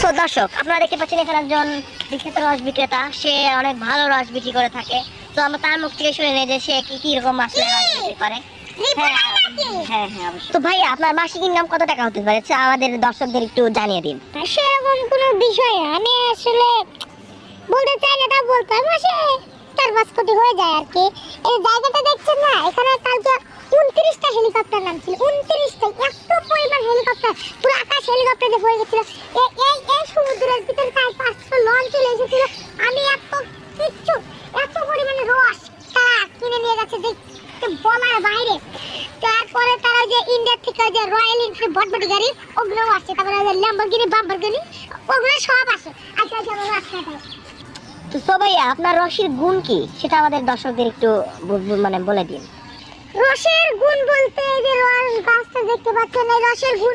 তো দর্শক, আপনারা দেখতে পাচ্ছেন এখানে একজন বিখ্যাত রস বিক্রেতা, সে অনেক ভালো রস বিক্রি করে থাকে। তো আমরা তার মুখ থেকে শুনে নেই যে সে কি রকম আসলে রস বিক্রি করে। হ্যাঁ হ্যাঁ অবশ্যই। তো ভাই, আপনার মাসিক ইনকাম কত টাকা হতে পারে আমাদের দর্শকদের একটু জানিয়ে দিন। সেরকম কোনো বিষয় না, আমি আসলে বলতে চাই না, তা বলতে মাসে 4-5 কোটি হয়ে যায় আর কি। এই জায়গাটা দেখছেন না, এখানে কালকে 29টা হেলিকপ্টার নামছিল। 29টা, এত পরিমাণ হেলিকপ্টার, পুরো আকাশ হেলিকপ্টার দিয়ে হয়ে গেছিল। এই সমুদ্রের ভিতরে 4-5টা লঞ্চ চলে এসেছিল। আমি এত পরিমাণে রস তারা কিনে নিয়ে গেছে যে বলার বাইরে। তারপরে তারা যে ইন্ডিয়া থেকে যে রয়্যাল এনফিল্ড বটবটি গাড়ি ওগুলো আসছে, তারপরে ল্যাম্বরগিনি বাম্বরগিনি ওগুলো সব আসে। আচ্ছা তো ভাইয়া, আপনার রসের গুণ কি সেটা আমাদের দর্শকদের একটু বলে দিন। রসের গুণ বলতে যে রস গাছটা দেখতে পাচ্ছেন, এই রসের গুণ